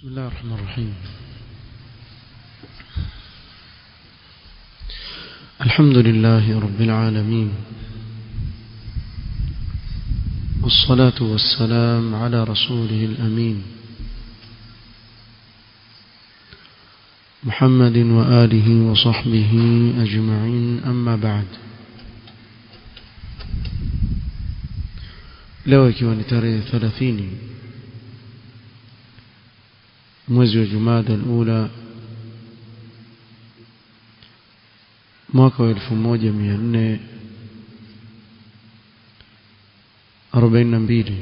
بسم الله الرحمن الرحيم. الحمد لله رب العالمين، والصلاة والسلام على رسوله الأمين محمد وآله وصحبه أجمعين، أما بعد. leo ikiwa ni tarehe 30 mwezi wa Jumada al-Ula mwaka wa 1442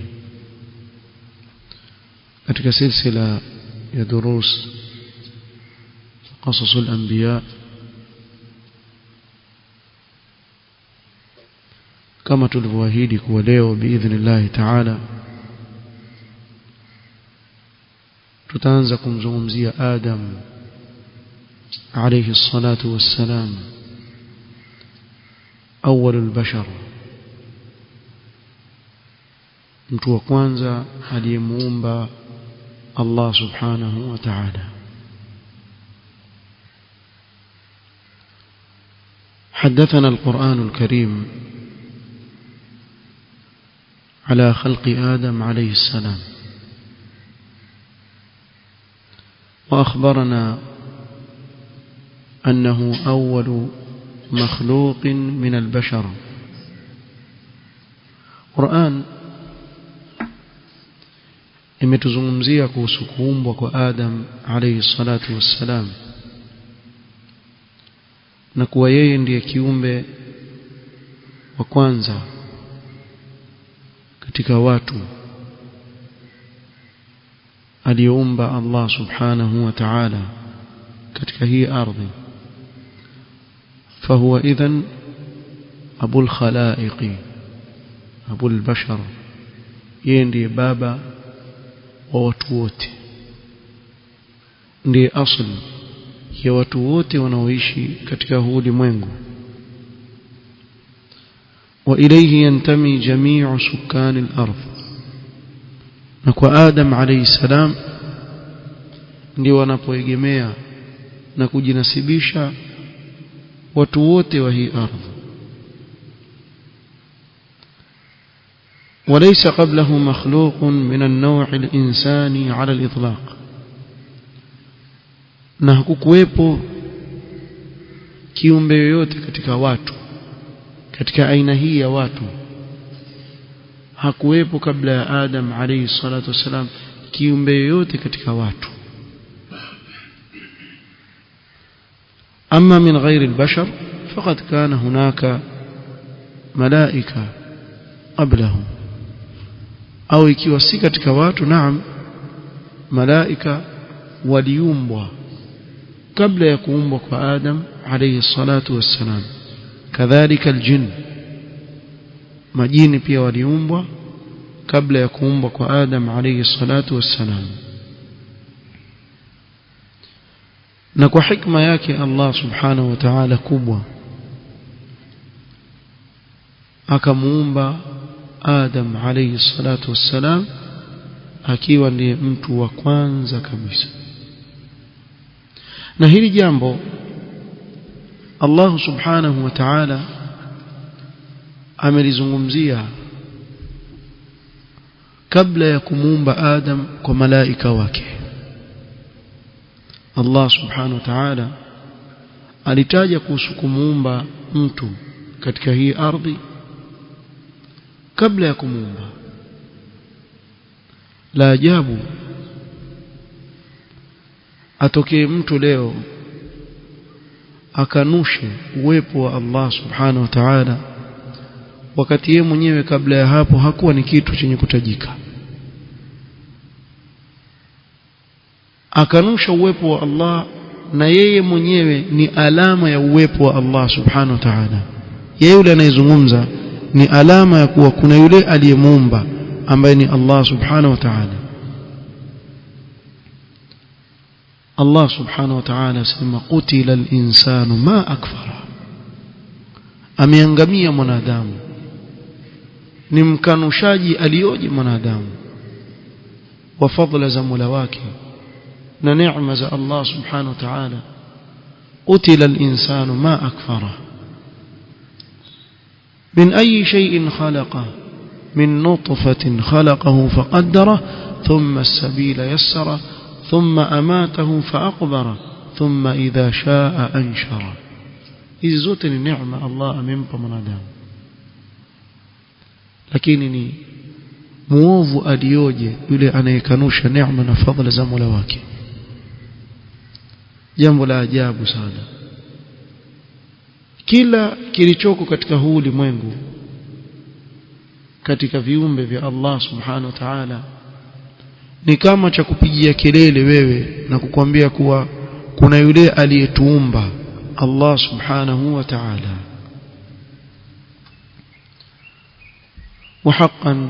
katika silsila ya durus قصص الأنبياء kama tulivyoahidi kuwa leo biidhnillah ta'ala tutaanza kumzungumzia Adam alayhi salatu wassalam, awwalul bashar, mtu wa kwanza aliyemuumba Allah subhanahu wa ta'ala. حدثنا القرآن الكريم على خلق آدم عليه السلام، وأخبرنا أنه أول مخلوق من البشر. القرآن imetuzungumzia kuhusu kuumbwa kwa Adam alayhi salatu wassalam, na kuwa yeye ndiye kiumbe wa kwanza katika watu aliumba Allah subhanahu wa ta'ala katika hii ardhi. fahuwa idhan abul khalaiqi, abul bashar, yeye ndiye baba wa watu wote, ndiye asli ya watu wote wanaoishi katika huu ulimwengu. wa ilayhi yantami jami'u sukani al-ardh, na kwa Adam alayhi salam ndio wanapoegemea na kujinasibisha watu wote wa hii ardhi. وليس قبله مخلوق من النوع الإنساني على الإطلاق، na hakukuwepo kiumbe yoyote katika watu, katika aina hii ya watu hakuwepo kabla ya Adam alayhi salatu wasalam kiumbe yoyote katika watu. أما من غير البشر فقد كان هناك ملائكة قبله، أو ikiwa si katika watu, naam, malaika waliumbwa kabla ya kuumbwa kwa Adam alayhi salatu wassalam. kadhalika aljin, majini pia waliumbwa kabla ya kuumbwa kwa Adam alayhi salatu wassalam. na kwa hikma yake Allah subhanahu wa ta'ala kubwa akamuumba Adam alayhi salatu wassalam akiwa ndiye mtu wa kwanza kabisa. na hili jambo Allah subhanahu wa ta'ala amelizungumzia kabla ya kumuumba Adam kwa malaika wake. Allah subhanahu wa ta'ala alitaja kuhusu kumuumba mtu katika hii ardhi kabla ya kumuumba. la ajabu atokee mtu leo akanushe uwepo wa Allah subhanahu wa ta'ala, wakati yeye mwenyewe kabla ya hapo hakuwa ni kitu chenye kutajika. Akanusha uwepo wa Allah na yeye mwenyewe ni alama ya uwepo wa Allah subhanahu wa ta'ala. Yeye yule anayezungumza ni alama ya kuwa kuna yule aliyemuumba ambaye ni Allah subhanahu wa ta'ala. Allah subhanahu wa ta'ala sema qutila al-insanu ma akfara, ameangamia mwanadamu. Ni mkanushaji alioje mwanadamu wa fadhila za Mola wake na neema za Allah subhanahu wa ta'ala qutila al-insanu ma akfara min ayi shay'in khalaqa min nutfatin khalaqahu faqaddara thumma as-sabila yassara thumma amatahu faaqbara thumma idha shaa anshara. Hizi zote ni neema Allah amempa mwanadamu, lakini ni muovu alioje yule anayekanusha neema na fadhila za Mola wake. Jambo la ajabu sana. Kila kilichoko katika huu ulimwengu katika viumbe vya Allah subhanahu wa ta'ala ni kama cha kupigia kelele wewe na kukwambia kuwa kuna yule aliyetuumba, Allah subhanahu wa ta'ala. وحقا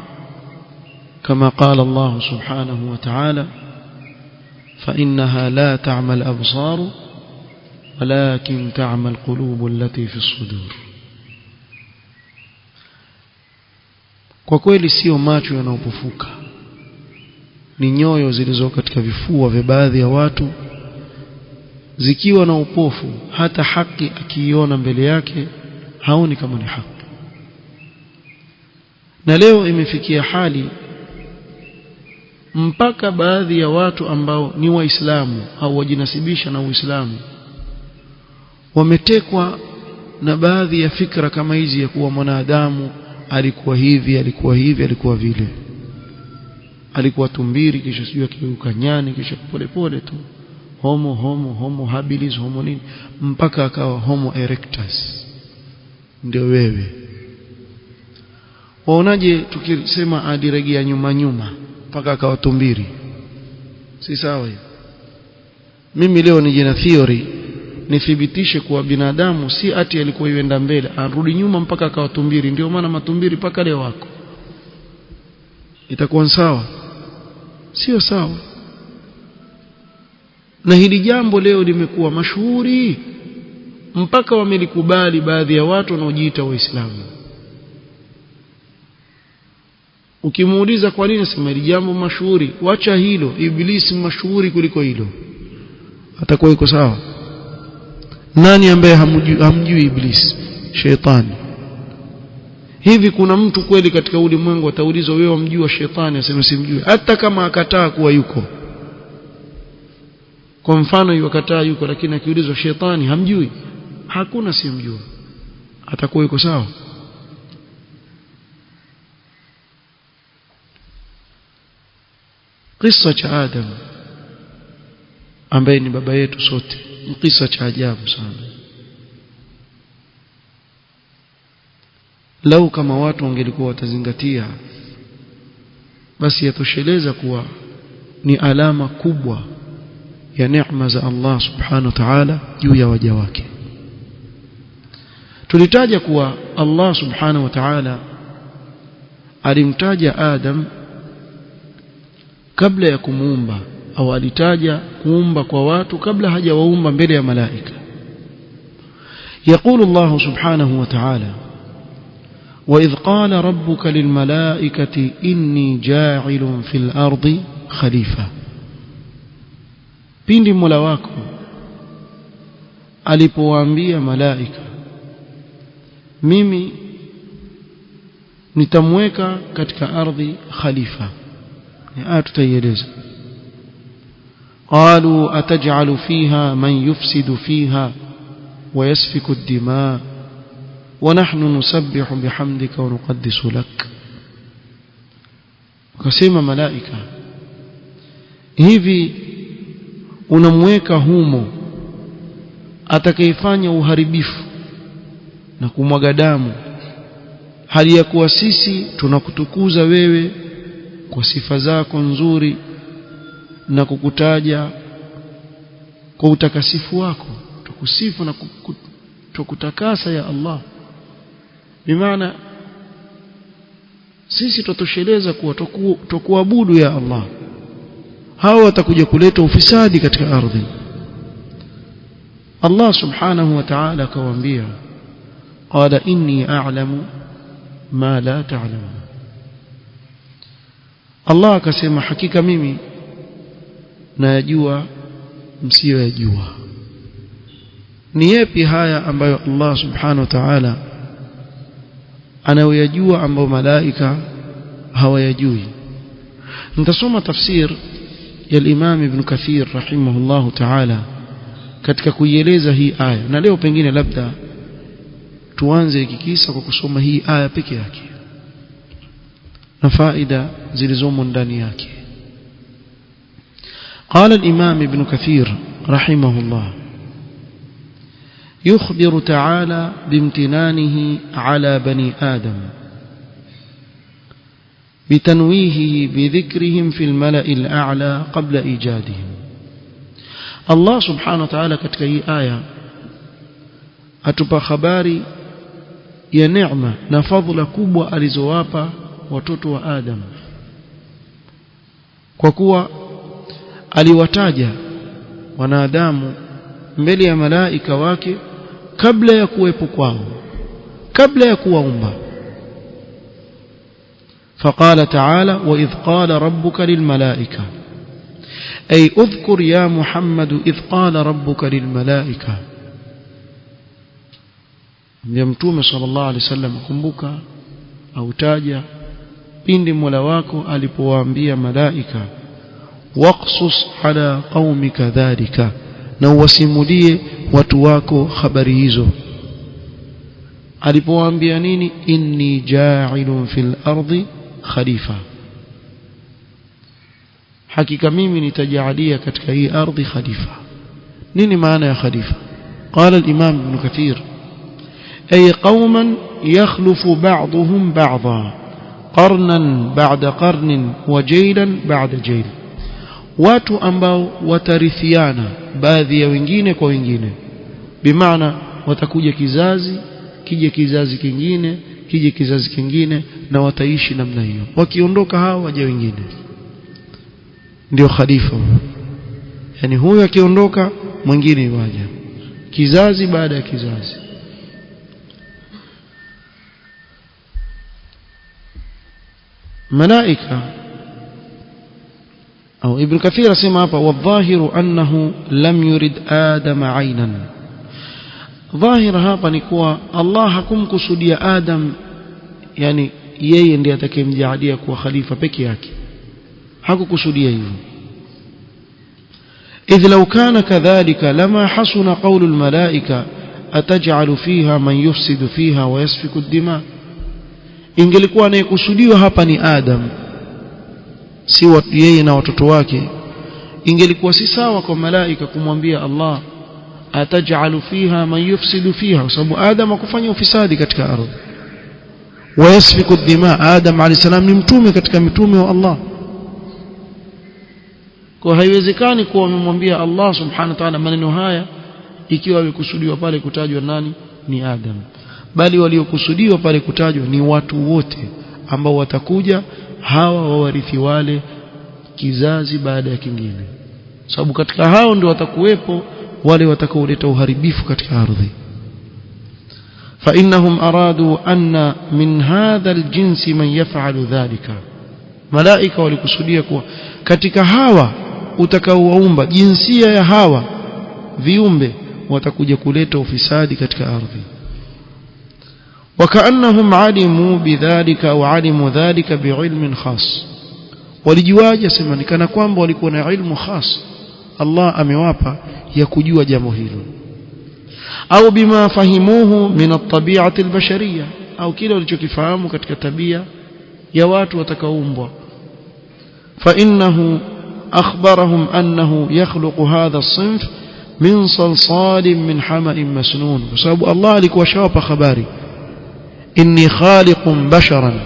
كما قال الله سبحانه وتعالى فإنها لا تعمى الأبصار ولكن تعمى القلوب التي في الصدور. kwa kweli sio macho yanayopofuka, ni nyoyo zilizo katika vifua vya baadhi ya watu zikiwa na upofu, hata haki akiiona mbele yake haoni kama ni haki. Na leo imefikia hali mpaka baadhi ya watu ambao ni waislamu au wajinasibisha na Uislamu wametekwa na baadhi ya fikra kama hizi ya kuwa mwanadamu alikuwa hivi, alikuwa hivi, alikuwa vile, alikuwa tumbiri kisha sijui akigeuka nyani kisha polepole tu homo habilis homo nini mpaka akawa homo erectus. Ndio wewe waonaje tukisema adiregea nyuma mpaka akawa tumbiri? Si sawa hiyo. Mimi leo nije na theory nithibitishe kuwa binadamu si ati alikuwa yuenda mbele, arudi nyuma mpaka akawa tumbiri. Ndio maana matumbiri paka leo wako. Itakuwa sawa? Sio sawa. Na hili jambo leo limekuwa mashuhuri mpaka wamelikubali baadhi ya watu wanaojiita Waislamu. Ukimuuliza kwa nini, sema hili jambo mashuhuri, wacha hilo, Ibilisi mashuhuri kuliko hilo, atakuwa yuko sawa. Nani ambaye hamjui Ibilisi? Shetani. Hivi kuna mtu kweli katika ulimwengu ataulizwa wewe wamjua shetani aseme simjui, hata kama akataa kuwa yuko? Kwa mfano yukataa yuko, lakini akiulizwa shetani hamjui, hakuna simjua, atakuwa yuko sawa? Kisa cha Adam ambaye ni baba yetu sote ni kisa cha ajabu sana. Lau kama watu wangelikuwa watazingatia, basi yatosheleza kuwa ni alama kubwa ya neema za Allah subhanahu wa ta'ala juu ya waja wake. Tulitaja kuwa Allah subhanahu wa ta'ala alimtaja Adam kabla ya kumuumba, au alitaja kuumba kwa watu kabla hajawaumba mbele ya malaika. يقول الله سبحانه وتعالى وإذ قال ربك للملائكة إني جاعل في الأرض خليفة. pindi Mola wako alipowaambia malaika mimi nitamweka katika ardhi khalifa. Ni tutaieleza. قالوا أتجعل فيها من يفسد فيها ويسفك الدماء ونحن نسبح بحمدك ونقدس لك. Wakasema malaika, hivi unamweka humo atakayefanya uharibifu na kumwaga damu, hali ya kuwa sisi tunakutukuza wewe kwa sifa zako nzuri na kukutaja kwa utakasifu wako, tukusifu na tukutakasa ya Allah. Bimaana sisi tutosheleza kuwa tukuabudu ya Allah, hao watakuja kuleta ufisadi katika ardhi. Allah subhanahu wa ta'ala akawaambia qala inni a'lamu ma la ta'lamun. Allah akasema hakika mimi najua msiyoyajua. Ni yapi haya ambayo Allah subhanahu wa ta'ala anayoyajua ambayo malaika hawayajui? Nitasoma tafsir ya Imam Ibn Kathir rahimahullahu ta'ala katika kuieleza hii aya, na leo pengine labda tuanze kikisa kwa kusoma hii aya peke yake na faida zilizomo ndani yake. قال الإمام ابن كثير رحمه الله: يخبر تعالى بامتنانه على بني آدم بتنويهه بذكرهم في الملأ الأعلى قبل إيجادهم. الله سبحانه وتعالى katika hii aya atupa habari ya neema na fadhila kubwa alizowapa watoto wa Adam, kwa kuwa aliwataja wanadamu mbele ya malaika wake kabla ya kuwepo kwao, kabla ya kuwaumba. فقال تعالى: وإذ قال ربك للملائكة، أي اذكر يا محمد إذ قال ربك للملائكة. Mtume sallallahu alaihi wasallam, kumbuka au taja pindi Mola wako alipowaambia malaika, waqsus ala qaumika dhalika, na uwasimulie watu wako habari hizo. Alipowaambia nini? Inni ja'ilun fil ardi khalifa, hakika mimi nitajalia katika hii ardhi khalifa. Nini maana ya khalifa? قال الإمام ابن كثير: أي قوما يخلف بعضهم بعضا قرنا بعد قرن وجيلا بعد جيل، watu ambao watarithiana baadhi ya wengine kwa wengine, bimaana watakuja kizazi kije kizazi kingine kije kizazi kingine, na wataishi namna hiyo, wakiondoka hao waje wengine. Ndio khalifa, yani huyu akiondoka mwingine waje, kizazi baada ya kizazi. malaika au Ibn Kathir asema hapa: wadhahiru annahu lam yurid Adam aynan. Dhahira hapa ni kuwa Allah hakumkusudia Adam, yani yeye ndiye atakayemjalia kuwa khalifa peke yake, hakukusudia hivyo. idh law kana kadhalika lama hasuna qawlu almalaika ataj'alu fiha man yufsidu fiha wa yasfiku ad-dima. Ingelikuwa anayekusudiwa hapa ni Adam, si yeye na watoto wake, ingelikuwa si sawa kwa malaika kumwambia Allah ataj'alu fiha man yufsidu fiha, kwa sababu Adam hakufanya ufisadi katika ardhi. Wa yasfiku ad-dima, Adam alayhi salam ni mtume katika mitume wa Allah, kwa haiwezekani kuwa amemwambia Allah subhanahu wa ta'ala maneno haya ikiwa alikusudiwa pale kutajwa nani? Ni Adam. Bali waliokusudiwa pale kutajwa ni watu wote ambao watakuja, hawa wawarithi wale kizazi baada ya kingine, sababu katika hao ndio watakuwepo wale watakaoleta uharibifu katika ardhi. fa innahum aradu anna min hadha aljinsi man yaf'alu dhalika, malaika walikusudia kuwa katika hawa utakaowaumba, jinsia ya hawa viumbe watakuja kuleta ufisadi katika ardhi. وكأنهم علموا بذلك أو علموا ذلك بعلم خاص. walijuaje? sema ni kana kwamba walikuwa na ilmu khas Allah amewapa ya kujua jambo hilo, au bima fahimuhu min at-tabi'ati al-bashariyya, au kile walichokifahamu katika tabia ya watu watakaoumbwa. fa innahu akhbarahum annahu yakhluqu hadha as-sinf min salsalin min hama'in masnun, kwa sababu Allah alikuwa shawapa habari, inni khaliqun basharan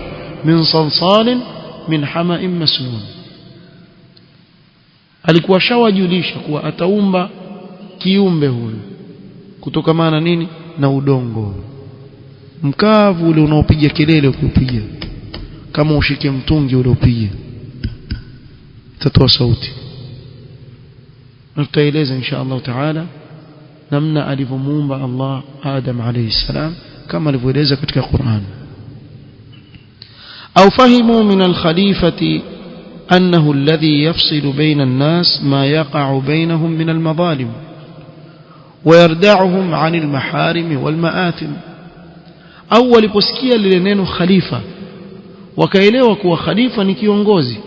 min salsalin min hama'in masnun. Alikuwa shawajulisha kuwa ataumba kiumbe huyu kutokamana nini? Na udongo mkavu ule unaopiga kelele, ukipiga kama ushike mtungi ule upige tatoa sauti. Na tutaeleza insha Allah taala namna alivyomuumba Allah Adam alayhi salam kama alivyoeleza katika Qur'an. au fahimu min al-khalifati أنه الذي يفصل بين الناس ما يقع بينهم من المظالم ويردعهم عن المحارم والمآثم. أول بسكية لنينو خليفة wakaelewa kuwa khalifa ni kiongozi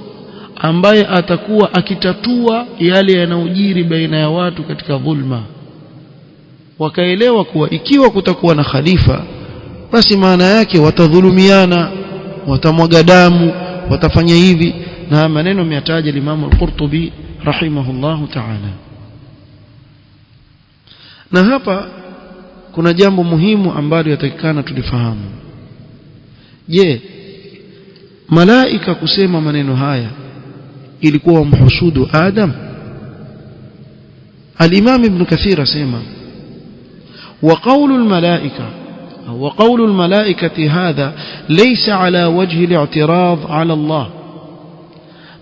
ambaye atakuwa akitatua yale yanayojiri baina ya watu katika dhulma. Wakaelewa kuwa ikiwa kutakuwa na khalifa basi maana yake watadhulumiana, watamwaga damu, watafanya hivi, na maneno yametaja Imam al-Qurtubi rahimahullahu ta'ala. Na hapa kuna jambo muhimu ambalo yatakikana tulifahamu. Je, malaika kusema maneno haya ilikuwa mhusudu Adam? Al-Imam Ibn Kathir asema وقول الملائكة هذا ليس على وجه الاعتراض على الله.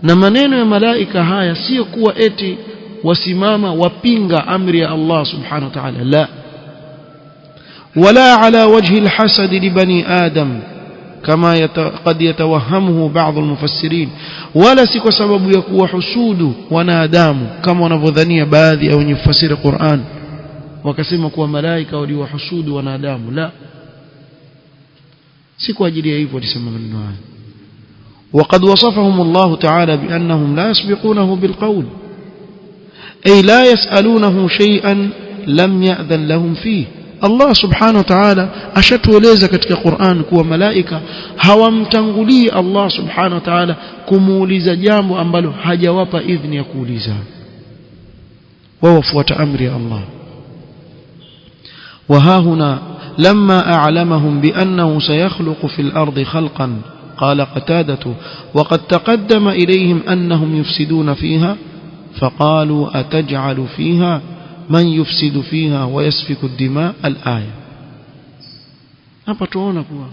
na maneno ya malaika haya sio kuwa eti wasimama wapinga amri ya Allah subhanahu wa ta'ala, la, wala ala wajhi alhasad li bani adam kama qad yatawahhamuhu ba'd almufassirin, wala si kwa sababu ya kuwa husudu wanadamu kama wanavyodhania baadhi ya wenye kufasiri Qur'an wakasema kuwa malaika waliwahusudu wanadamu, la, si kwa ajili ya hivyo walisema maneno haya. وقد وصفهم الله تعالى بأنهم لا يسبقونه بالقول، أي لا يسألونه شيئا لم يأذن لهم فيه. الله سبحانه وتعالى ashatueleza katika Qur'an kuwa malaika hawamtangulii Allah subhanahu wa ta'ala kumuuliza jambo ambalo hajawapa idhni ya kuuliza, wao wafuata amri ya Allah. وها هنا لما أعلمهم بأنه سيخلق في الأرض خلقا قال قتادة وقد تقدم إليهم أنهم يفسدون فيها فقالوا أتجعل فيها من يفسد فيها ويسفك الدماء. الآية. hapa tuona kuwa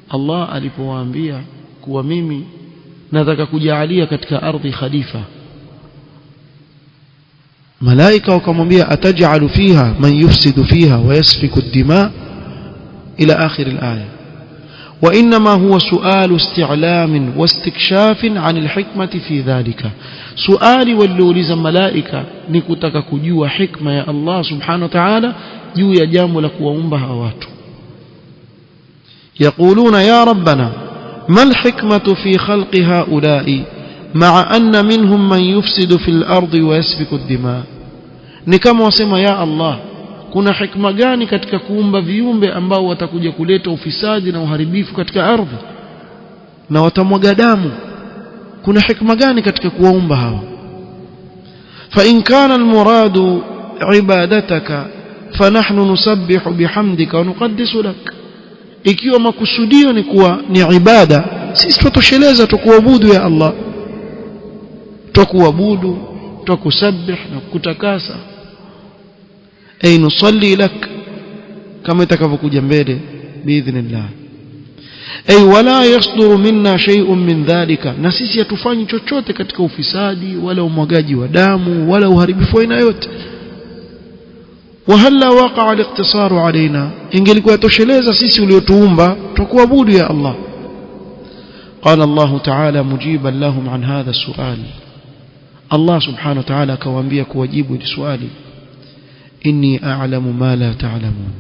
Allah alipowaambia kuwa mimi nataka kujalia katika ardhi khalifa, malaika wakamwambia ataj'alu fiha man yufsidu fiha wa yasfiku ad-dima ila akhir al-aya. وإنما هو سؤال استعلام واستكشاف عن الحكمة في ذلك. سؤالي واللوليز الملائكة نكتك كجوا حكمة يا الله سبحانه وتعالى جو يجام لك وأنبها واتو. يقولون يا ربنا ما الحكمة في خلق هؤلاء مع أن منهم من يفسد في الأرض ويسفك الدماء. نكما وسمى يا الله kuna hikma gani katika kuumba viumbe ambao watakuja kuleta ufisadi na uharibifu katika ardhi na watamwaga damu? Kuna hikma gani katika kuwaumba hawa? fa in kana almuradu ibadataka fanahnu nusabbihu bihamdika wa nuqaddisu lak. Ikiwa makusudio ni kuwa ni ibada, sisi tutosheleza tukuabudu ya Allah, tukuabudu, tukusabih na kutakasa. أي نصلي لك كما يتكفك mbele بإذن الله. أي ولا يصدر منا شيء من ذلك. na sisi hatufanyi chochote katika ufisadi wala umwagaji wa damu wala uharibifu aina yote. وهل وقع الاقتصار علينا, ingelikuwa tosheleza sisi uliotuumba tukuabudu ya Allah. قال الله تعالى مجيبا لهم عن هذا السؤال. الله سبحانه وتعالى akawaambia kuwajibu hili swali, inni a'lamu ma la ta'lamun,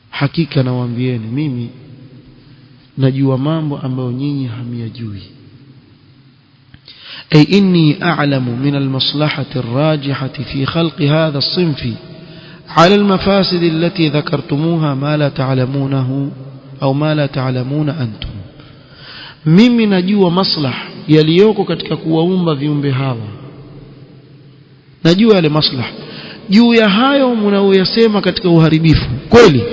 hakika nawaambieni mimi najua mambo ambayo nyinyi hamyajui. ay inni a'lamu min al-maslahati ar-rajihati fi khalqi hadha as-sinfi 'ala al-mafasid allati dhakartumuha ma la ta'lamunahu au ma la ta'lamuna antum. mimi najua maslaha yaliyoko katika kuwaumba viumbe hawa, najua yale maslaha juu ya hayo mnaoyasema katika uharibifu. Kweli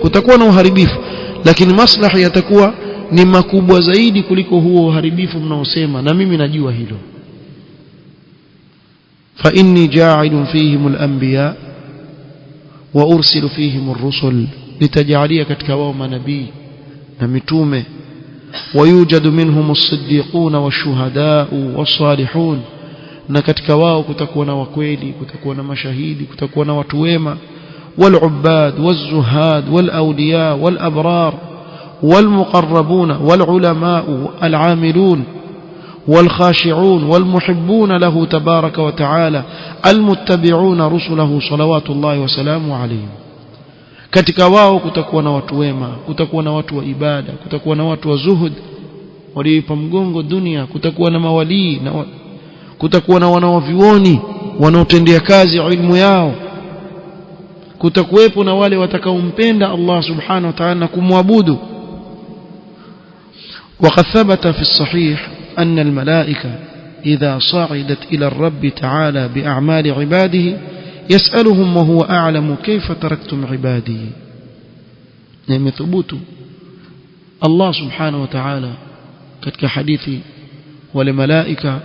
kutakuwa na uharibifu, lakini maslahi yatakuwa ni makubwa zaidi kuliko huo uharibifu mnaosema, na mimi najua hilo. fa inni ja'ilun fihim al-anbiya wa ursilu fihim ar-rusul, nitajalia katika wao manabii na mitume, wayujadu minhum as-siddiqun wash-shuhada was-salihun, na katika wao kutakuwa na wakweli, kutakuwa na mashahidi, kutakuwa na watu wema, wal-ubad waz-zuhad wal-awliya wal-abrar wal-muqarrabun wal-ulama al-amilun والخاشعون والمحبون له تبارك وتعالى المتبعون رسله صلوات الله وسلامه عليهم. katika wao kutakuwa na watu wema, kutakuwa na watu wa ibada, kutakuwa na watu wa zuhud waliipa mgongo dunia, kutakuwa na mawalii na kutakuwa na wanaovioni wanaotendea kazi ilmu yao, kutakuwepo na wale watakaompenda Allah subhanahu wa ta'ala na kumwabudu. وقد ثبت في الصحيح أن الملائكة إذا صعدت إلى الرب تعالى بأعمال عباده يسألهم وهو أعلم كيف تركتم عبادي. نعم ثبوت الله سبحانه وتعالى katika hadithi wale malaika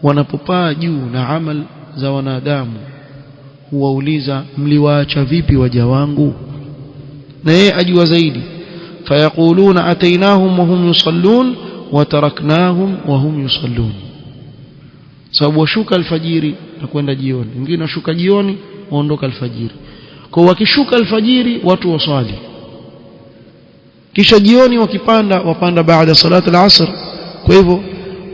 wanapopaa juu na amal za wanadamu huwauliza mliwaacha vipi waja wangu, na yeye ajua zaidi. fayaquluna atainahum wa hum yusallun wa taraknahum wa hum yusallun. sababu washuka alfajiri na kwenda jioni, wengine washuka jioni waondoka alfajiri. kwa wakishuka alfajiri watu waswali, kisha jioni wapanda baada salati al-asr. kwa hivyo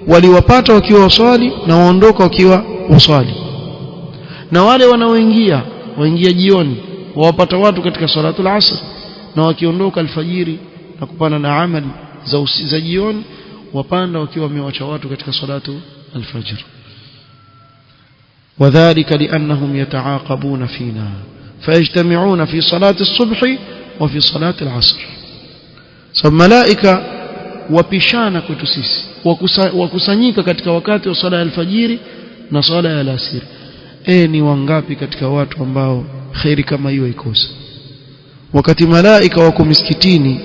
waliwapata wakiwa waswali na waondoka wakiwa waswali. na wale wanaoingia jioni wawapata watu katika salatu al-asr, na wakiondoka alfajiri na kupanda na amali za jioni wapanda wakiwa wamewacha watu katika salatu al-fajr. وذلك لأنهم يتعاقبون فينا فيجتمعون في صلاة الصبح وفي صلاة العصر. malaika wapishana kwetu sisi, wakusanyika katika wakati wa sala ya alfajiri na sala ya alasiri. ni wangapi katika watu ambao khairi kama hiyo ikosa? wakati malaika wako miskitini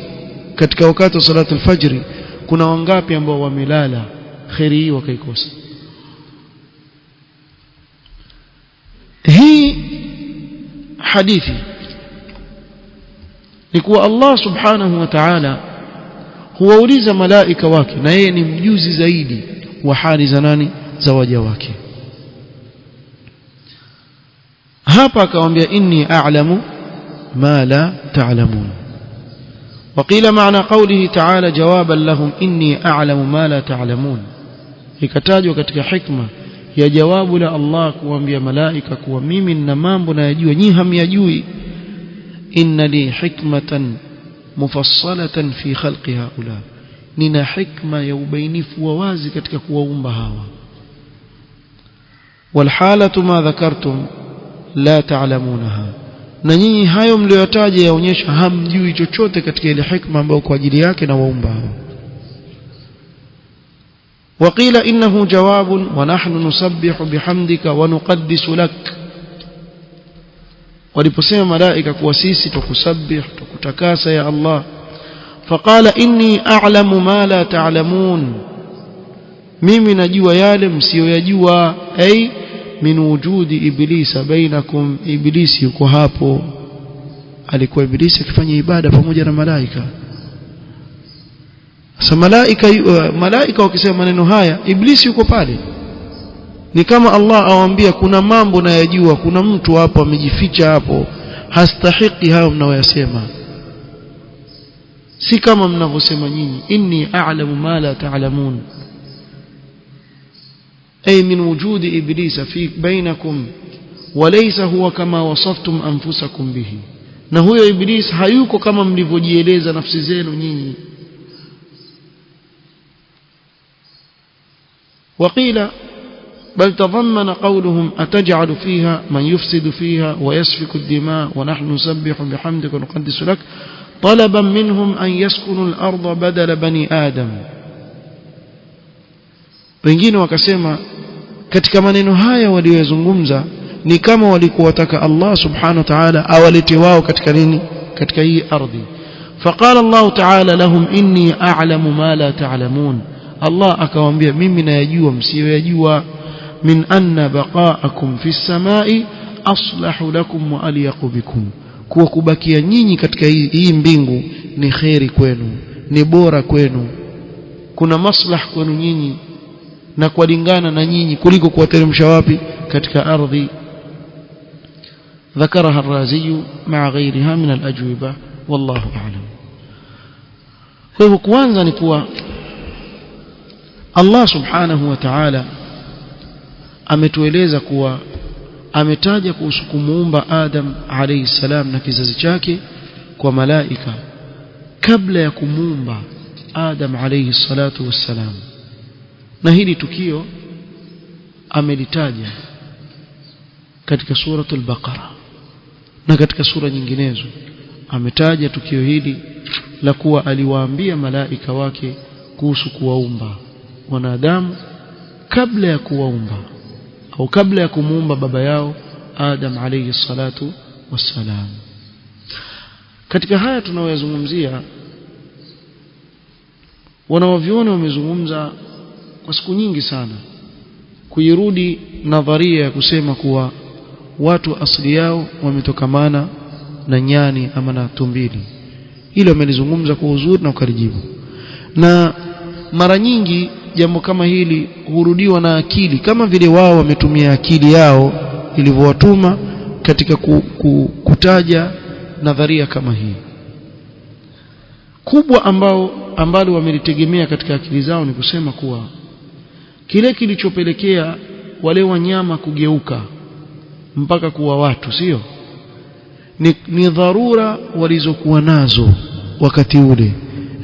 katika wakati wa salatu alfajiri, kuna wangapi ambao wamelala khairi hiyo wakaikosa? hii hadithi ni kuwa Allah subhanahu wa ta'ala huwauliza malaika wake, na yeye ni mjuzi zaidi wa hali za nani, za waja wake. hapa akawaambia inni a'lamu ma la ta'lamun. وقيل معنى قوله تعالى جوابا لهم إني أعلم ما لا تعلمون. ikatajwa katika hikma ya jawabu la Allah kuambia malaika kuwa mimi nina mambo nayajua nyinyi hamyajui. inna li hikmatan mufassalatan fi khalqi haula, nina hikma ya ubainifu wa wazi katika kuwaumba hawa. wal halatu ma dhakartum la ta'lamunaha, na nyinyi hayo mliotaja yaonyesha hamjui chochote katika ile hikma ambayo kwa ajili yake na waumba hawa. وقيل إنه جواب ونحن نسبح بحمدك ونقدس لك. waliposema malaika kuwa sisi tukusabih tukutakasa ya Allah, faqala inni a'lamu ma la ta'lamun, mimi najua yale msiyoyajua. ay min wujudi iblisa bainakum, iblisi yuko hapo. alikuwa iblisi akifanya ibada pamoja na malaika. sasa malaika wakisema maneno haya, iblisi yuko pale. ni kama Allah awaambia kuna mambo nayajua, kuna mtu hapo amejificha hapo, hastahiki hayo mnaoyasema, si kama mnavyosema nyinyi. inni a'lamu ma la ta'lamun, ay min wujudi iblisa fi bainakum wa laysa huwa kama wasaftum anfusakum bihi, na huyo iblis hayuko kama mlivyojieleza nafsi zenu nyinyi. وقيل بل تضمن قولهم أتجعل فيها من يفسد فيها ويسفك الدماء ونحن نسبح بحمدك ونقدس لك طلبا منهم أن يسكنوا الأرض بدل بني آدم. wengine wakasema katika maneno haya waliyozungumza ni kama walikuwa wataka Allah subhanahu wa ta'ala awalete wao katika nini, katika hii ardhi. faqala Allah ta'ala lahum inni a'lamu ma la ta'lamun, Allah akawaambia mimi nayajua msiyoyajua. min anna baqa'akum fi samai aslahu lakum wa alyaqu bikum, kuwa kubakia nyinyi katika hii mbingu ni khairi kwenu, ni bora kwenu, kuna maslah kwenu nyinyi na kulingana na nyinyi kuliko kuwateremsha wapi, katika ardhi. ذكرها الرازي مع غيرها من الأجوبة والله أعلم. kwa hivyo kwanza ni kuwa Allah subhanahu wa ta'ala ametueleza kuwa ametaja kuhusu kumuumba Adam alayhi salam na kizazi chake kwa malaika kabla ya kumuumba Adam alayhi salatu wassalam, na hili tukio amelitaja katika suratul Baqara na katika sura nyinginezo. Ametaja tukio hili la kuwa aliwaambia malaika wake kuhusu kuwaumba wanadamu kabla ya kuwaumba au kabla ya kumuumba baba yao Adam alayhi salatu wassalam. Katika haya tunayozungumzia, wanawavyuoni wamezungumza kwa siku nyingi sana kuirudi nadharia ya kusema kuwa watu asili yao wametokamana na nyani ama na tumbili. Hilo wamelizungumza kwa uzuri na ukarijibu, na mara nyingi jambo kama hili hurudiwa na akili, kama vile wao wametumia akili yao ilivyowatuma katika kutaja nadharia kama hii. Kubwa ambalo wamelitegemea katika akili zao ni kusema kuwa kile kilichopelekea wale wanyama kugeuka mpaka kuwa watu, sio ni dharura walizokuwa nazo wakati ule.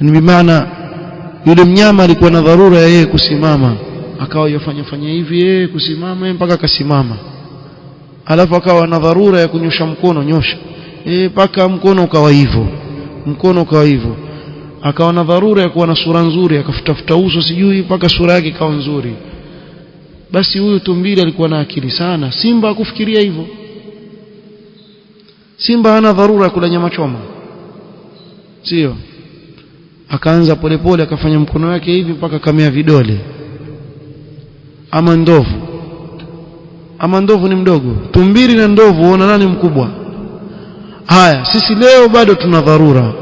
Ni maana yule mnyama alikuwa na dharura ya yeye kusimama, akawa yafanya hivi yeye kusimama mpaka akasimama, alafu akawa na dharura ya kunyosha mkono, nyosha mpaka mkono ukawa hivyo, akawa na dharura ya kuwa na sura nzuri, akafuta uso sijui mpaka sura yake ikawa nzuri. Basi huyu tumbili alikuwa na akili sana. Simba hakufikiria hivyo. Simba hana dharura ya kula nyama choma, sio? Akaanza polepole akafanya mkono wake hivi mpaka kamea vidole. Ama ndovu ni mdogo. Tumbili na ndovu unaona nani mkubwa? Haya, sisi leo bado tuna dharura.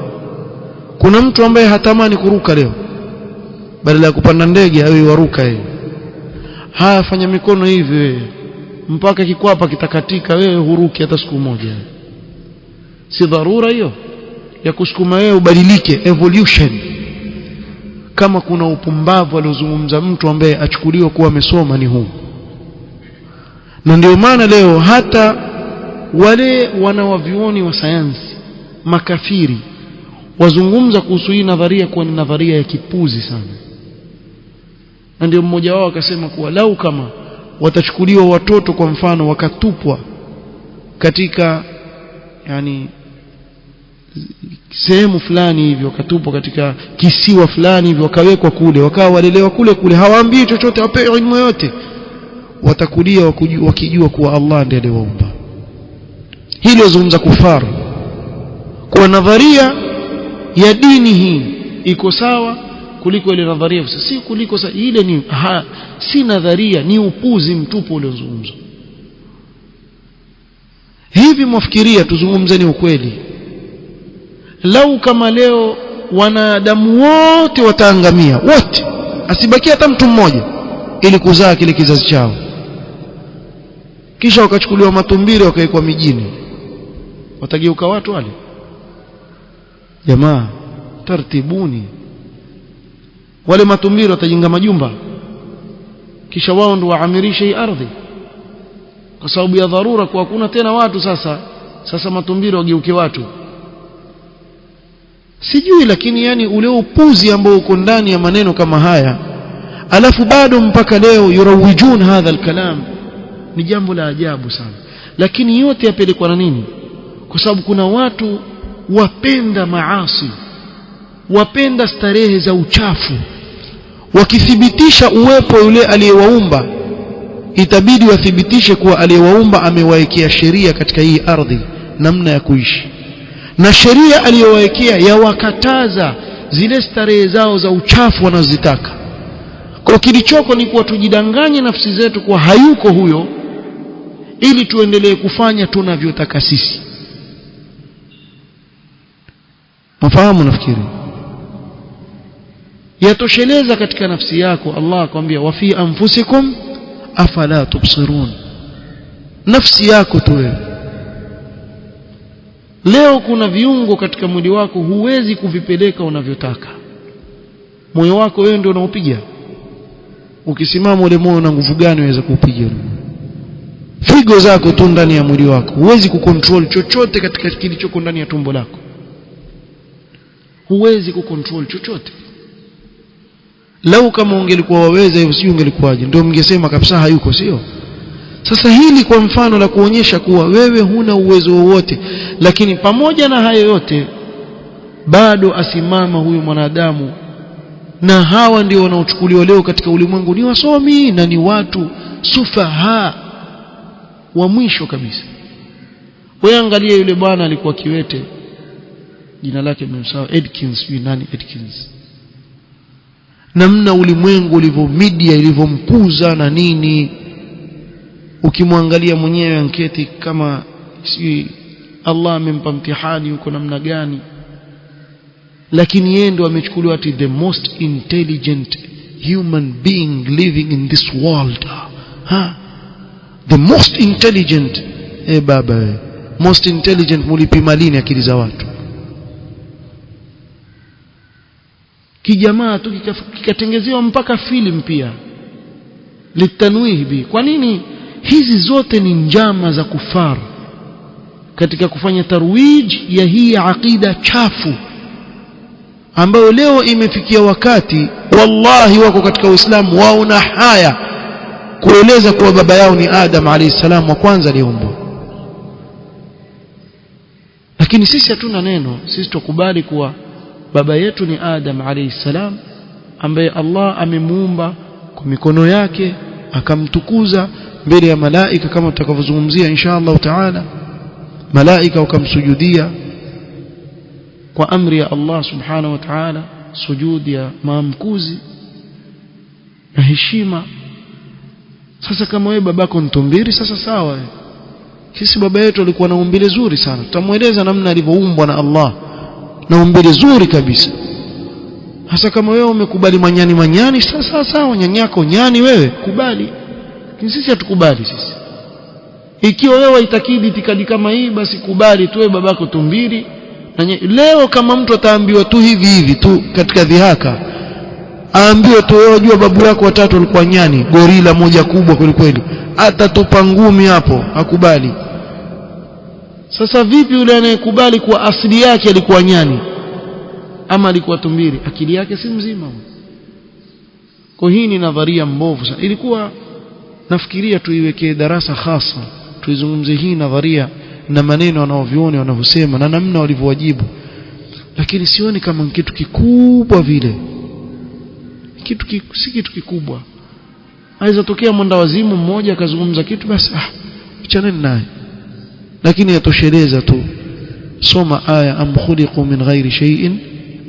Kuna mtu ambaye hatamani kuruka leo, badala ya kupanda ndege awe waruka yeye. Haya, fanya mikono hivi wewe mpaka kikwapa kitakatika, wewe huruki hata siku moja. Si dharura hiyo ya kusukuma wewe ubadilike, evolution? Kama kuna upumbavu aliozungumza mtu ambaye achukuliwa kuwa amesoma ni huu. Na ndio maana leo hata wale wanawavyuoni wa sayansi makafiri wazungumza kuhusu hii nadharia kuwa ni nadharia ya kipuzi sana. Na ndio mmoja wao akasema kuwa lau kama watachukuliwa watoto kwa mfano wakatupwa katika sehemu fulani hivi, wakatupwa katika kisiwa fulani hivi, wakawekwa kule, wakawa walelewa kule, hawaambii chochote, wapewe elimu yote, watakulia wakijua kuwa Allah ndiye aliyewaumba. Hili wazungumza kufaru kwa nadharia ya dini hii iko sawa kuliko ile nadharia, si kuliko ile si nadharia, ni upuzi mtupu uliozungumzwa. Hivi mwafikiria, tuzungumzeni ukweli, lau kama leo wanadamu wote wataangamia wote, asibakia hata mtu mmoja ili kuzaa kile kizazi chao, kisha wakachukuliwa matumbiri wakaekwa mijini, watageuka watu wale? Jamaa, tartibuni. Wale matumbiri watajenga majumba, kisha wao ndio waamirishe hii ardhi kwa sababu ya dharura, kwa hakuna tena watu. Sasa matumbiri wageuke watu, sijui. Lakini ule upuzi ambao uko ndani ya maneno kama haya, alafu bado mpaka leo yurawijun hadha alkalam, ni jambo la ajabu sana. Lakini yote yapelekwa na nini? Kwa sababu kuna watu wapenda maasi, wapenda starehe za uchafu. Wakithibitisha uwepo yule aliyewaumba, itabidi wathibitishe kuwa aliyewaumba amewaekea sheria katika hii ardhi namna ya kuishi, na sheria aliyowaekea yawakataza zile starehe zao za uchafu wanazozitaka. Kwa kilichoko ni kuwa tujidanganye nafsi zetu kuwa hayuko huyo, ili tuendelee kufanya tunavyotaka sisi. Mafahamu? Nafikiri yatosheleza katika nafsi yako. Allah akwambia wa fi anfusikum afala tubsirun. Nafsi yako tu wewe. Leo kuna viungo katika mwili wako huwezi kuvipeleka unavyotaka. Moyo wako wewe ndio unaopiga, Ukisimama ule moyo na nguvu gani waweza kupiga? Figo zako tu ndani ya mwili wako, huwezi kucontrol chochote katika kilichoko ndani ya tumbo lako, huwezi kucontrol chochote. Lau kama ungelikuwa waweza hivyo, si ungelikuwaje? Ndio mngesema kabisa hayuko, sio? Sasa hili kwa mfano la kuonyesha kuwa wewe huna uwezo wowote, lakini pamoja na hayo yote bado asimama huyu mwanadamu. Na hawa ndio wanaochukuliwa leo katika ulimwengu ni wasomi na ni watu sufaha wa mwisho kabisa. Wewe angalia yule bwana alikuwa kiwete, jina lake mmemsahau, Edkins, nani Edkins, namna ulimwengu ulivyo, media ilivyomkuza na nini. Ukimwangalia mwenyewe anketi kama si Allah amempa mtihani huko namna gani, lakini yeye ndo amechukuliwa ati the most intelligent human being living in this world. The most intelligent. Baba, most intelligent mulipima lini akili za watu? Kijamaa tu kikatengezewa mpaka film pia litanwihi bi. Kwa nini? Hizi zote ni njama za kufar katika kufanya tarwij ya hii aqida chafu ambayo leo imefikia wakati wallahi wako katika Uislamu waona haya kueleza kuwa baba yao ni Adam alayhi salam wa kwanza aliumbwa. Lakini sisi hatuna neno, sisi tukubali kuwa baba yetu ni Adam alayhi salam ambaye Allah amemuumba kwa mikono yake akamtukuza mbele ya malaika, kama tutakavyozungumzia insha Allah taala. Malaika wakamsujudia kwa amri ya Allah subhanahu wa ta'ala, sujudi ya maamkuzi na heshima. Sasa kama wewe babako ntumbiri, sasa sawa. Sisi baba yetu alikuwa na umbile zuri sana, tutamueleza namna alivyoumbwa na Allah na umbile zuri kabisa. Hasa kama wewe umekubali manyani, sasa sawa, nyanyako nyani wewe kubali. Lakini sisi hatukubali. Sisi ikiwa wewe itakidi itikadi kama hii, basi kubali tu babako tumbiri. Leo kama mtu ataambiwa tu hivi tu katika dhihaka, aambiwe tu wewe unajua babu yako watatu walikuwa nyani, gorila moja kubwa kweli, atatupa ngumi hapo, akubali. Sasa vipi yule anayekubali kwa asili yake alikuwa nyani ama alikuwa tumbiri? Akili yake si mzima. Kwa hii ni nadharia mbovu sana. Ilikuwa nafikiria tuiwekee darasa hasa tuizungumzie hii nadharia na maneno wanaoviona wanavyosema na namna walivyowajibu, lakini sioni kama kitu kikubwa vile. Si kitu kikubwa. Aweza tokea mwenda wazimu mmoja akazungumza kitu basi achaneni naye, lakini yatosheleza tu. Soma aya, am khuliqu min ghairi shay'in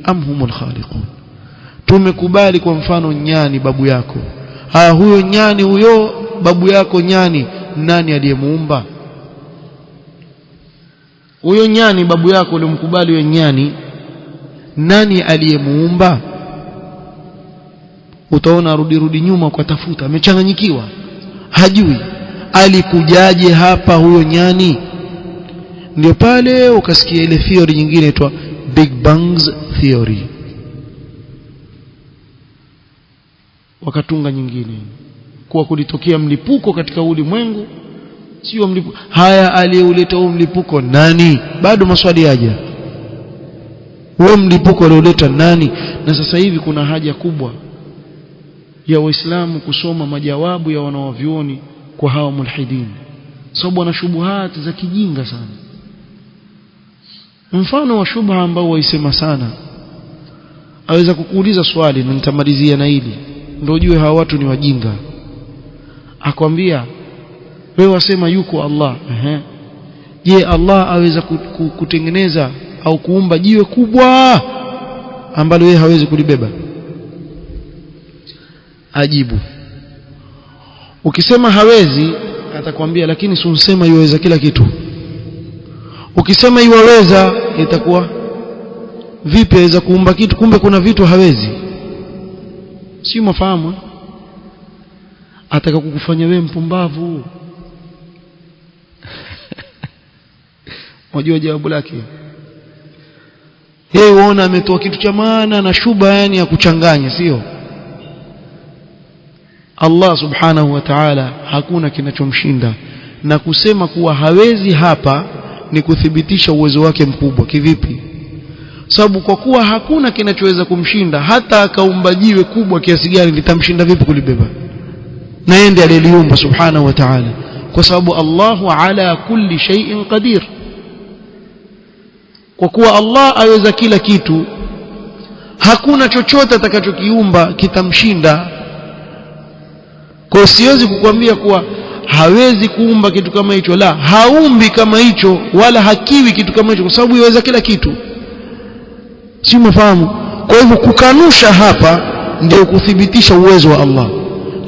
am humul khaliqun. Tumekubali kwa mfano nyani babu yako, huyo nyani, huyo babu yako nyani, nani aliyemuumba? Huyo nyani babu yako ulimkubali huyo nyani, nani aliyemuumba? Utaona rudi nyuma kwa tafuta, amechanganyikiwa, hajui alikujaje hapa huyo nyani. Ndio pale ukasikia ile theory nyingine inaitwa Big Bang's theory, wakatunga nyingine kuwa kulitokea mlipuko katika ulimwengu. Sio mlipuko. Haya, aliyeuleta huo mlipuko nani? Bado maswali yaja. Huo mlipuko alioleta nani? Na sasa hivi kuna haja kubwa ya Waislamu kusoma majawabu ya wanawavyuoni kwa hawa mulhidin, sababu wana shubuhati za kijinga sana. Mfano wa shubha ambao waisema sana, aweza kukuuliza swali na nitamalizia na hili ndio ujue hawa watu ni wajinga. Akwambia wewe wasema yuko Allah, je, Allah aweza kutengeneza au kuumba jiwe kubwa ambalo yeye hawezi kulibeba? Ajibu. Ukisema hawezi, atakwambia lakini si unsema yuweza kila kitu. Ukisema yuweza, itakuwa vipi aweza kuumba kitu kumbe kuna vitu hawezi? Si mafahamu? Ataka kukufanya wewe mpumbavu. Unajua jawabu lake? Yeye uona ametoa kitu cha maana na shuba, yani ya kuchanganya, sio? Allah subhanahu wa ta'ala hakuna kinachomshinda, na kusema kuwa hawezi hapa ni kuthibitisha uwezo wake mkubwa. Kivipi? Sababu kwa kuwa hakuna kinachoweza kumshinda, hata akaumba jiwe kubwa kiasi gani litamshinda vipi kulibeba? Na yeye ndiye aliyeliumba subhanahu wa ta'ala, kwa sababu Allahu ala kulli shay'in qadir. Kwa kuwa Allah aweza kila kitu, hakuna chochote atakachokiumba kitamshinda. Kwa siwezi kukwambia kuwa hawezi kuumba kitu kama hicho. La, haumbi kama hicho wala hakiwi kitu kama hicho, kwa sababu yaweza kila kitu. Si mfahamu? Kwa hivyo kukanusha hapa ndio kuthibitisha uwezo wa Allah,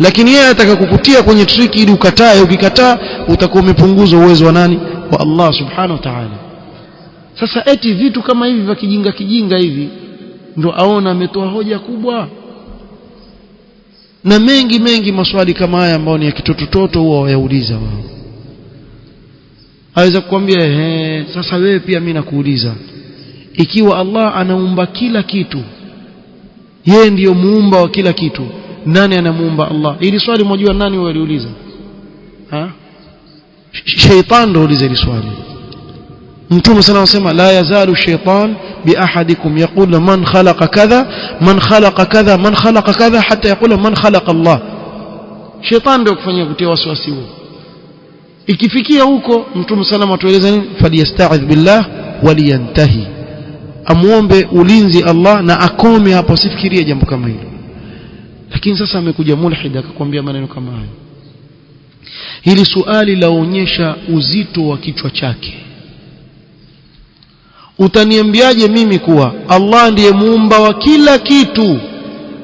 lakini yeye anataka kukutia kwenye triki ili ukatae. Ukikataa utakuwa umepunguza uwezo wa nani? Wa Allah subhanahu wa ta'ala. Sasa eti vitu kama hivi vya kijinga hivi ndio aona ametoa hoja kubwa. Na mengi maswali kama haya ambayo ni ya kitototo huwa wayauliza wao. Aweza kukwambia sasa wewe pia mimi nakuuliza, ikiwa Allah anaumba kila kitu, yeye ndiyo muumba wa kila kitu, nani anamuumba Allah? Ili swali mmoja nani waliuliza? Shaytan ndio uliza hili swali. Mtume sana anasema la yazalu shaytan bi ahadikum yaqulu man khalaqa kadha man khalaqa kadha man khalaqa kadha hatta yaqulu man khalaqa Allah. Shaytan ndio kufanya kutia waswasi huo. Ikifikia huko Mtume sana atueleza nini? Faliyasta'idh billah waliyantahi, amuombe ulinzi Allah na akome hapo, sifikirie jambo kama hilo. Lakini sasa amekuja mulhid akakwambia maneno kama hayo. Hili swali laonyesha uzito wa kichwa chake. Utaniambiaje mimi kuwa Allah ndiye muumba wa kila kitu?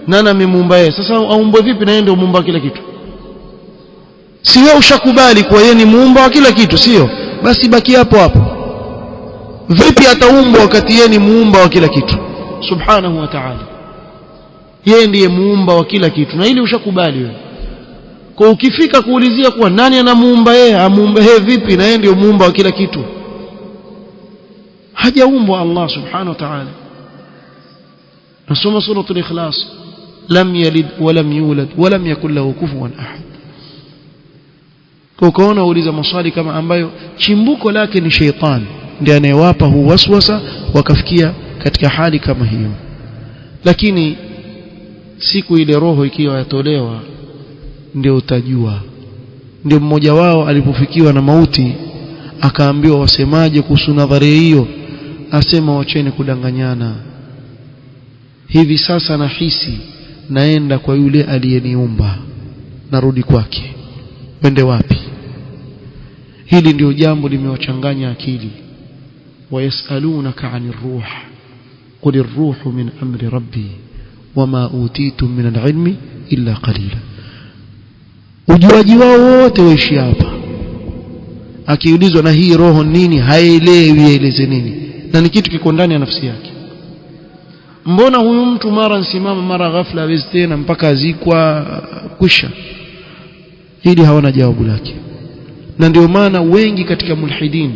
Nani amemuumba yeye? Sasa aumbwe vipi na yeye ndiye muumba wa kila kitu? Si wewe ushakubali kuwa yeye ni muumba wa kila kitu, sio? Basi baki hapo hapo. Vipi ataumbwa wakati yeye ni muumba wa kila kitu subhanahu wa ta'ala? Yeye ndiye muumba wa kila kitu, na ili ushakubali wewe. Kwa ukifika kuulizia kuwa nani anamuumba yeye, amuumba yeye vipi na yeye ndiye muumba wa kila kitu? hajaumbwa Allah subhanahu wa ta'ala. Nasoma suratul Ikhlas, lam yalid wa lam yulad wa lam yakul lahu kufuwan ahad. Kwa kuona uliza maswali kama ambayo chimbuko lake ni shaytan, ndiye anayewapa huu waswasa wakafikia katika hali kama hiyo. Lakini siku ile roho ikiwa yatolewa ndio utajua. Ndio mmoja wao alipofikiwa na mauti akaambiwa wasemaje kuhusu nadharia hiyo, asema wacheni kudanganyana, hivi sasa nahisi naenda kwa yule aliyeniumba, narudi kwake. Wende wapi? Hili ndio jambo limewachanganya akili. Wayasalunaka 'anir ruh qul ar-ruhu min amri rabbi wama utitum min al-'ilmi illa qalila. Ujuaji wao wote waishi hapa. Akiulizwa na hii roho nini, haelewi aeleze nini, na ni kitu kiko ndani ya nafsi yake. Mbona huyu mtu mara nsimama mara ghafla hawezi tena mpaka azikwa kusha? Hili hawana jawabu lake. Na ndio maana wengi katika mulhidin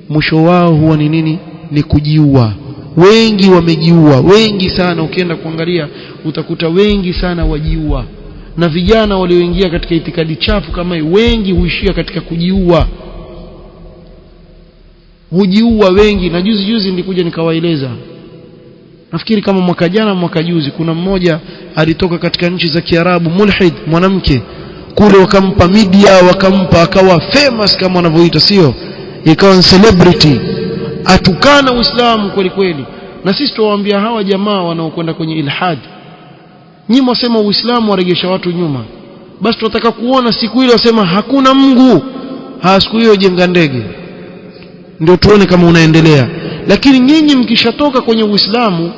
mwisho wao huwa ni nini? Ni kujiua. Wengi wamejiua, wengi sana. Ukienda kuangalia utakuta wengi sana wajiua, na vijana walioingia katika itikadi chafu kama hii wengi huishia katika kujiua. Hujiua wengi. Na juzi nilikuja nikawaeleza, nafikiri kama mwaka jana mwaka juzi, kuna mmoja alitoka katika nchi za Kiarabu, mulhid, mwanamke kule, wakampa media, wakampa akawa famous kama wanavyoita, sio? Ikawa celebrity, atukana Uislamu kweli kweli. Na sisi tuwaambia hawa jamaa wanaokwenda kwenye ilhad, nyinyi mwasema Uislamu waregesha watu nyuma, basi tunataka kuona siku ile wasema hakuna Mungu, siku hiyo jenga ndege ndio tuone kama unaendelea. Lakini nyinyi mkishatoka kwenye Uislamu,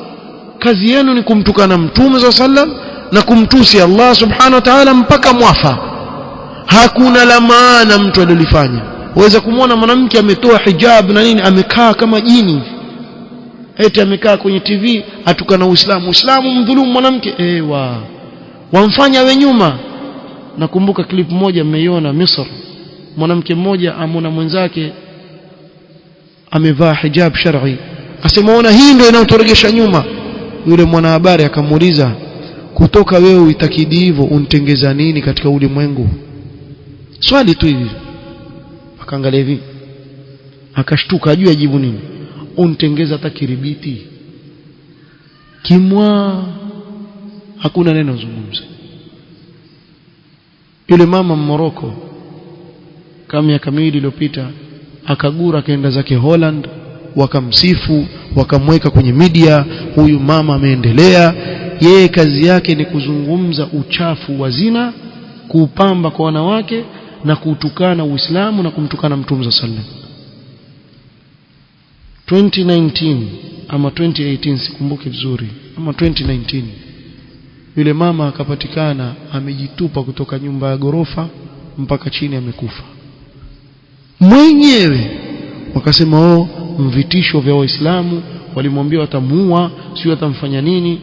kazi yenu ni kumtukana Mtume sallam na kumtusi Allah subhanahu wa ta'ala mpaka mwafa. Hakuna la maana mtu alilofanya. Waweza kumwona mwanamke ametoa hijab na nini, amekaa kama jini, eti amekaa kwenye TV atukana Uislamu. Uislamu mdhulumu mwanamke, wamfanya we nyuma. Nakumbuka clip moja mmeiona Misri, mwanamke mmoja amona mwenzake amevaa hijab shar'i, asema ona hii ndio inayotoregesha nyuma. Yule mwanahabari akamuuliza, kutoka wewe uitakidi hivyo untengeza nini katika ulimwengu? Swali tu hivi. Akaangalia hivi, akashtuka, ajue ajibu nini. Untengeza takiribiti kimwa, hakuna neno zungumza. Yule mama Morocco kama miaka miwili iliyopita akagura, akaenda zake Holland, wakamsifu, wakamweka kwenye media, huyu mama ameendelea. Yeye kazi yake ni kuzungumza uchafu wa zina, kuupamba kwa wanawake na kutukana Uislamu na kumtukana Mtume sallallahu alaihi wasallam. 2019 ama 2018 sikumbuki vizuri, ama 2019 yule mama akapatikana amejitupa kutoka nyumba ya gorofa mpaka chini, amekufa mwenyewe. Wakasema mvitisho vya Waislamu, walimwambia watamuua, sio watamfanya nini.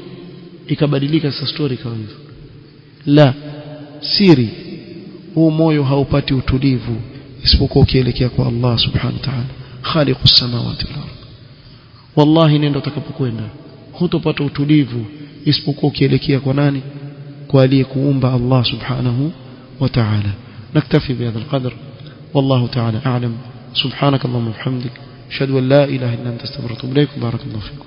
Ikabadilika sasa story kama hivyo. La siri, huu moyo haupati utulivu isipokuwa ukielekea kwa Allah subhanahu wa ta'ala, khaliqus samawati wal ardh. Wallahi nenda utakapokwenda hutopata utulivu isipokuwa ukielekea kwa nani? Kwa aliyekuumba Allah subhanahu wa ta'ala. naktafi bihadha alqadr, wallahu ta'ala a'lam. subhanakallahumma wa bihamdik, ashhadu an la ilaha illa anta astaghfiruka wa atubu ilaik. barakallahu fikum.